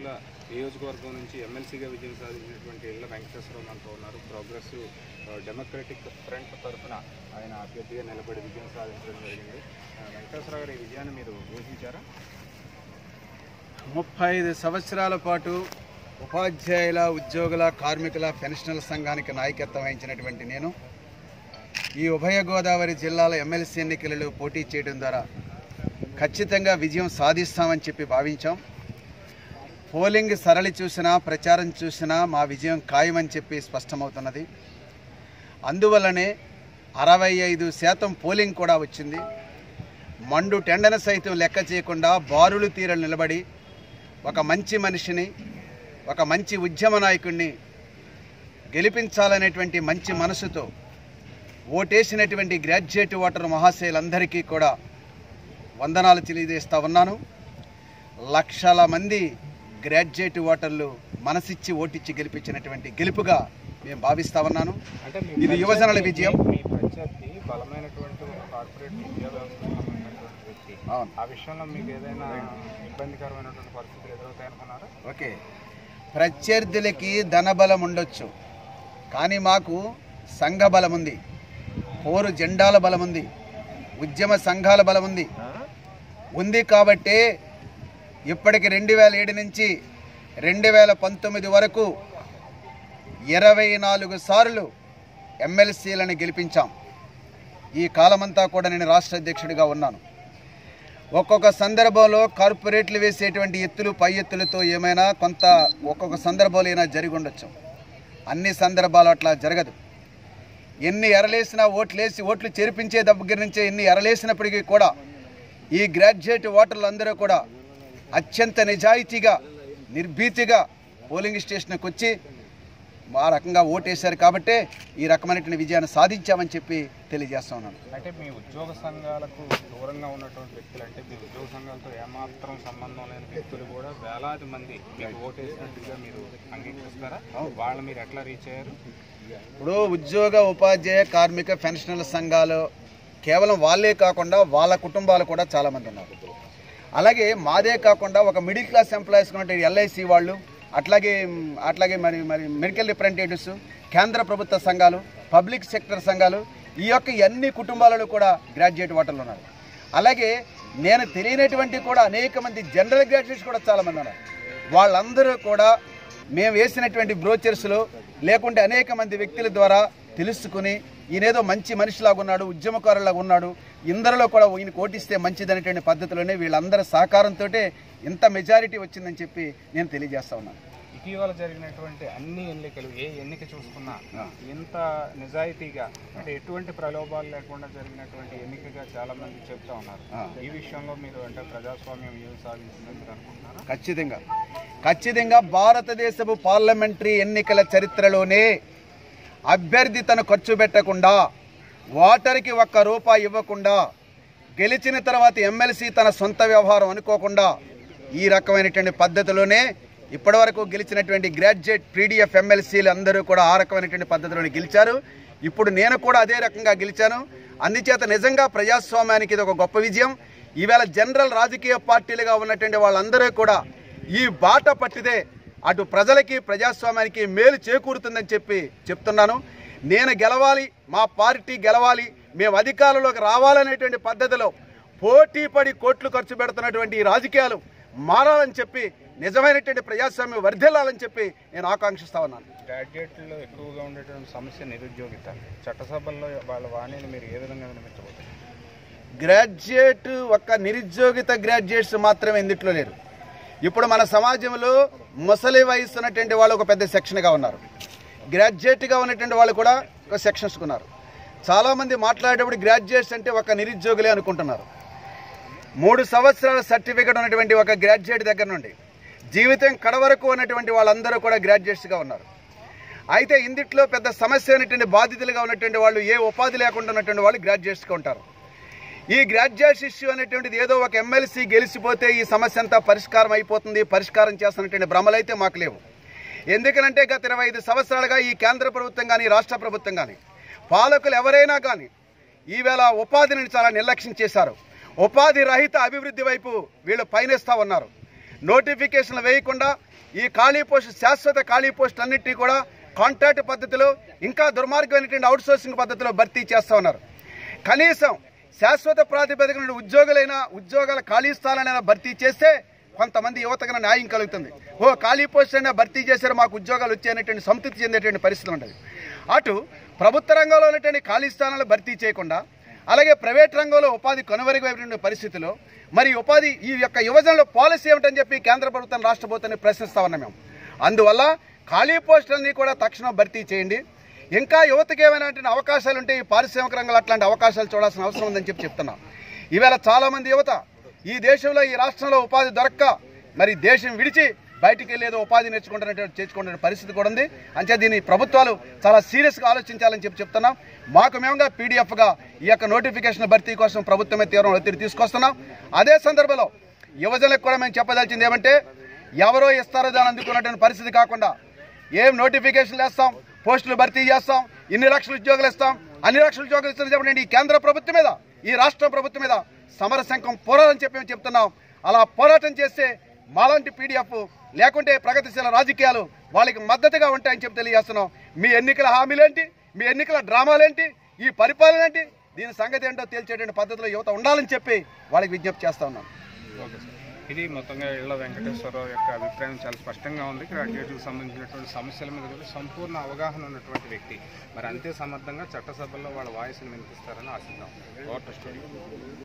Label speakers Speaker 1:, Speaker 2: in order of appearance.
Speaker 1: తాడికొండ నియోజకవర్గం నుంచి ఎమ్మెల్సీగా విజయం సాధించినటువంటి ఇళ్ల వెంకటేశ్వరరావు మనతో ఉన్నారు. ప్రోగ్రెసివ్ డెమోక్రటిక్ ఫ్రంట్ తరఫున ఆయన అభ్యర్థిగా నిలబడి విజయం సాధించడం జరిగింది. వెంకటేశ్వరరావు గారి విజయాన్ని మీరు ఊహించారా?
Speaker 2: 35 సంవత్సరాల పాటు ఉపాధ్యాయుల, ఉద్యోగుల, కార్మికుల, పెన్షనర్ల సంఘానికి నాయకత్వం వహించినటువంటి నేను ఈ ఉభయ గోదావరి జిల్లాల ఎమ్మెల్సీ ఎన్నికలలో పోటీ చేయడం ద్వారా ఖచ్చితంగా విజయం సాధిస్తామని చెప్పి భావించాం. పోలింగ్ సరళి చూసినా, ప్రచారం చూసినా మా విజయం ఖాయమని చెప్పి స్పష్టమవుతున్నది. అందువల్లనే 65% పోలింగ్ కూడా వచ్చింది. మండు టెండను సైతం లెక్క చేయకుండా బారులు తీరలు నిలబడి ఒక మంచి మనిషిని, ఒక మంచి ఉద్యమ నాయకుడిని గెలిపించాలనేటువంటి మంచి మనసుతో ఓటేసినటువంటి గ్రాడ్యుయేట్ ఓటర్ మహాశయులందరికీ కూడా వందనాలు తెలియజేస్తూ ఉన్నాను. లక్షల మంది గ్రాడ్యుయేట్ ఓటర్లు మనసిచ్చి ఓటిచ్చి గెలిపించినటువంటి గెలుపుగా మేము భావిస్తా ఉన్నాను.
Speaker 1: అంటే
Speaker 2: ఇది యువజనుల విజయం.
Speaker 1: మీ ప్రత్యర్థి బలమైనటువంటి కార్పొరేట్ విద్యా వ్యవస్థకు సంబంధించినటువంటి వ్యక్తి. ఆ విషయంలో మీకు ఏదైనా ఇబ్బందికరమైనటువంటి పరిస్థితులు ఎదురవుతాయనుకున్నారా?
Speaker 2: ఓకే, ప్రత్యర్థులకి ధనబలం ఉండొచ్చు, కానీ మాకు సంఘ బలం ఉంది, పోరు జెండాల బలం ఉంది, ఉద్యమ సంఘాల బలం ఉంది కాబట్టే ఇప్పటికి 2007 నుంచి 2019 వరకు 24 సార్లు ఎమ్మెల్సీలను గెలిపించాం. ఈ కాలమంతా కూడా నేను రాష్ట్ర అధ్యక్షుడిగా ఉన్నాను. ఒక్కొక్క సందర్భంలో కార్పొరేట్లు వేసేటువంటి ఎత్తులు పై ఎత్తులతో ఏమైనా కొంత ఒక్కొక్క సందర్భంలో అయినా జరిగి ఉండొచ్చు. అన్ని సందర్భాలు అట్లా జరగదు. ఎన్ని ఎరలేసినా ఓట్లు చేర్పించే దగ్గర నుంచే ఎన్ని ఎరలేసినప్పటికీ కూడా ఈ గ్రాడ్యుయేట్ ఓటర్లు అందరూ కూడా అత్యంత నిజాయితీగా, నిర్భీతిగా పోలింగ్ స్టేషన్కి వచ్చి ఆ రకంగా ఓటేశారు కాబట్టే ఈ రకమైనటువంటి విజయాన్ని సాధించామని చెప్పి తెలియజేస్తా ఉన్నాను.
Speaker 1: అంటే మీ ఉద్యోగ సంఘాలకు దూరంగా ఉన్నటువంటి వ్యక్తులు, అంటే మీ ఉద్యోగ సంఘాలతో ఏమాత్రం సంబంధం లేని వ్యక్తులు కూడా వేలాది మంది మీకు ఓటేసినట్టుగా మీరు అంగీకరిస్తారా? వాళ్ళు మీరు ఎట్లా రీచ్ అయ్యారు?
Speaker 2: ఇప్పుడు ఉద్యోగ, ఉపాధ్యాయ, కార్మిక, పెన్షనర్ల సంఘాలు కేవలం వాళ్ళే కాకుండా వాళ్ళ కుటుంబాలు కూడా చాలామంది ఉన్నారు. అలాగే మాదే కాకుండా ఒక మిడిల్ క్లాస్ ఎంప్లాయీస్ ఉన్నట్టు LIC వాళ్ళు, అట్లాగే మరి మెడికల్ రిప్రజెంటేటివ్స్, కేంద్ర ప్రభుత్వ సంఘాలు, పబ్లిక్ సెక్టర్ సంఘాలు, ఈ యొక్క అన్ని కుటుంబాలలో కూడా గ్రాడ్యుయేట్ ఓటర్లు ఉన్నారు. అలాగే నేను తెలియనటువంటి కూడా అనేక మంది జనరల్ గ్రాడ్యుయేట్స్ కూడా చాలామంది ఉన్నారు. వాళ్ళందరూ కూడా మేము వేసినటువంటి బ్రోచర్స్లో లేకుంటే అనేక మంది వ్యక్తుల ద్వారా తెలుసుకుని ఈయనేదో మంచి మనిషిలాగా ఉన్నాడు, ఉద్యమకారులాగా ఉన్నాడు, ఇందరిలో కూడా ఈయన కోటిస్తే మంచిదనేటువంటి పద్ధతిలోనే వీళ్ళందరి సహకారంతో ఇంత మెజారిటీ వచ్చిందని చెప్పి నేను తెలియజేస్తా ఉన్నాను.
Speaker 1: ఇటీవల జరిగినటువంటి అన్ని ఎన్నికలు, ఏ ఎన్నిక చూసుకున్నా ఇంత నిజాయితీగా, అంటే ఎటువంటి ప్రలోభాలు లేకుండా జరిగినటువంటి ఎన్నికగా చాలా మంది చెప్తా ఉన్నారు. ఈ విషయంలో మీరు అంటే ప్రజాస్వామ్యం ఏం సాధించిందని మీరు అనుకుంటున్నారా? ఖచ్చితంగా భారతదేశపు పార్లమెంటరీ ఎన్నికల చరిత్రలోనే అభ్యర్థి తను ఖర్చు పెట్టకుండా, ఓటర్కి ₹1 ఇవ్వకుండా, గెలిచిన తర్వాత ఎమ్మెల్సీ తన సొంత వ్యవహారం అనుకోకుండా ఈ రకమైనటువంటి పద్ధతిలోనే ఇప్పటివరకు గెలిచినటువంటి గ్రాడ్యుయేట్ PDF ఎమ్మెల్సీలు అందరూ కూడా ఆ రకమైనటువంటి పద్ధతిలోనే గెలిచారు. ఇప్పుడు నేను కూడా అదే రకంగా గెలిచాను. అందుచేత నిజంగా ప్రజాస్వామ్యానికి ఇది ఒక గొప్ప విజయం. ఈవేళ జనరల్ రాజకీయ పార్టీలుగా ఉన్నటువంటి వాళ్ళందరూ కూడా ఈ బాట పట్టిదే అటు ప్రజలకి, ప్రజాస్వామ్యానికి మేలు చేకూరుతుందని చెప్పి చెప్తున్నాను. నేను గెలవాలి, మా పార్టీ గెలవాలి, మేము అధికారంలోకి రావాలనేటువంటి పద్ధతిలో పోటీపడి కోట్లు ఖర్చు పెడుతున్నటువంటి ఈ రాజకీయాలు మారాలని చెప్పి, నిజమైనటువంటి ప్రజాస్వామ్యం వర్ధిల్లాలని చెప్పి నేను ఆకాంక్షిస్తా ఉన్నాను. గ్రాడ్యుయేట్లో ఎక్కువగా ఉండేటువంటి సమస్య నిరుద్యోగిత. చట్టసభల్లో వాళ్ళ వాణిని మీరు ఏ విధంగా వినిపించబోతున్నారు?
Speaker 2: గ్రాడ్యుయేట్ ఒక్క నిరుద్యోగిత గ్రాడ్యుయేట్స్ మాత్రమే ఇందుట్లో లేరు. ఇప్పుడు మన సమాజంలో ముసలి వయసు ఉన్నటువంటి వాళ్ళు ఒక పెద్ద సెక్షన్గా ఉన్నారు, గ్రాడ్యుయేట్గా ఉన్నటువంటి వాళ్ళు కూడా ఒక సెక్షన్స్ ఉన్నారు. చాలామంది మాట్లాడేటప్పుడు గ్రాడ్యుయేట్స్ అంటే ఒక నిరుద్యోగులే అనుకుంటున్నారు. 3 సంవత్సరాల సర్టిఫికేట్ ఉన్నటువంటి ఒక గ్రాడ్యుయేట్ దగ్గర నుండి జీవితం కడవరకు ఉన్నటువంటి వాళ్ళందరూ కూడా గ్రాడ్యుయేట్స్గా ఉన్నారు. అయితే ఇందుట్లో పెద్ద సమస్య అనేటువంటి బాధితులుగా ఉన్నటువంటి వాళ్ళు, ఏ ఉపాధి లేకుండా ఉన్నటువంటి వాళ్ళు గ్రాడ్యుయేట్స్గా ఉంటారు. ఈ గ్రాడ్యుయేట్ ఇష్యూ అనేటువంటిది ఏదో ఒక ఎమ్మెల్సీ గెలిచిపోతే ఈ సమస్య అంతా పరిష్కారం అయిపోతుంది, పరిష్కారం చేస్తున్నటువంటి భ్రమలైతే మాకు లేవు. ఎందుకనంటే గత 25 సంవత్సరాలుగా ఈ కేంద్ర ప్రభుత్వం కానీ, రాష్ట్ర ప్రభుత్వం కానీ, పాలకులు ఎవరైనా కానీ ఈవేళ ఉపాధిని చాలా నిర్లక్ష్యం చేశారు. ఉపాధి రహిత అభివృద్ధి వైపు వీళ్ళు పయనిస్తూ ఉన్నారు. నోటిఫికేషన్లు వేయకుండా ఈ ఖాళీ పోస్టు శాశ్వత ఖాళీ పోస్టులన్నింటినీ కూడా కాంట్రాక్ట్ పద్ధతిలో ఇంకా దుర్మార్గమైనటువంటి అవుట్సోర్సింగ్ పద్ధతిలో భర్తీ చేస్తూ ఉన్నారు. కనీసం శాశ్వత ప్రాతిపదిక నుండి ఉద్యోగాల ఖాళీ స్థానాలైనా భర్తీ చేస్తే కొంతమంది యువతకు న్యాయం కలుగుతుంది. ఖాళీ పోస్ట్ అయినా భర్తీ చేశారు, మాకు ఉద్యోగాలు వచ్చేటువంటి సంతృప్తి చెందేటువంటి పరిస్థితి ఉండదు. అటు ప్రభుత్వ రంగంలో ఉన్నటువంటి ఖాళీ స్థానాలు భర్తీ చేయకుండా అలాగే ప్రైవేట్ రంగంలో ఉపాధి కనుమరుగైనటువంటి పరిస్థితిలో మరి ఉపాధి ఈ యొక్క యువజనలో పాలసీ ఏమిటని చెప్పి కేంద్ర ప్రభుత్వం రాష్ట్ర ప్రభుత్వాన్ని ప్రశ్నిస్తా ఉన్నాం మేము. అందువల్ల ఖాళీ పోస్టులన్నీ కూడా తక్షణం భర్తీ చేయండి. ఇంకా యువతకి ఏమైనా అవకాశాలు ఉంటే ఈ పారిశ్రామిక రంగంలో అట్లాంటి అవకాశాలు చూడాల్సిన అవసరం ఉందని చెప్తున్నాం. ఈవేళ చాలామంది యువత ఈ దేశంలో ఈ రాష్ట్రంలో ఉపాధి దొరక్క మరి దేశం విడిచి బయటికి వెళ్ళేదో ఉపాధి చేసుకునే పరిస్థితి కూడా ఉంది. అంతే దీన్ని ప్రభుత్వాలు చాలా సీరియస్గా ఆలోచించాలని చెప్తున్నాం. మాకు మేముగా పీడీఎఫ్గా ఈ యొక్క నోటిఫికేషన్ భర్తీ కోసం ప్రభుత్వమే తీవ్ర ఒత్తిడి తీసుకొస్తున్నాం. అదే సందర్భంలో యువజనులకు కూడా మేము చెప్పదలిచింది ఏమంటే ఎవరో ఇస్తారో దాన్ని అందుకున్నటువంటి పరిస్థితి కాకుండా ఏం నోటిఫికేషన్లు వేస్తాం, పోస్టులు భర్తీ చేస్తాం, ఇన్ని లక్షల ఉద్యోగాలు ఇస్తాం, అన్ని లక్షల ఉద్యోగాలు ఇస్తాం చెప్పండి ఈ కేంద్ర ప్రభుత్వం మీద ఈ రాష్ట్ర ప్రభుత్వం మీద సమర శంఖం పోరాటం చెప్పి మేము చెప్తున్నాం. అలా పోరాటం చేస్తే మాలాంటి పీడీఎఫ్ లేకుంటే ప్రగతిశీల రాజకీయాలు వాళ్ళకి మద్దతుగా ఉంటాయని చెప్పి తెలియజేస్తున్నాం. మీ ఎన్నికల హామీలేంటి, మీ ఎన్నికల డ్రామాలేంటి, ఈ పరిపాలన ఏంటి, దీని సంగతి ఏంటో తేల్చేటువంటి పద్ధతిలో యువత ఉండాలని చెప్పి వాళ్ళకి విజ్ఞప్తి చేస్తా ఉన్నాం.
Speaker 1: ఓకే సార్, ఇది మొత్తంగా ఇళ్ల వెంకటేశ్వరరావు యొక్క అభిప్రాయం చాలా స్పష్టంగా ఉంది. గ్రాడ్యుయేట్కి సంబంధించినటువంటి సమస్యల మీద కూడా సంపూర్ణ అవగాహన ఉన్నటువంటి వ్యక్తి. మరి అంతే సమర్థంగా చట్టసభల్లో వాళ్ళ వాయిస్ని వినిపిస్తారని ఆశిద్దాం.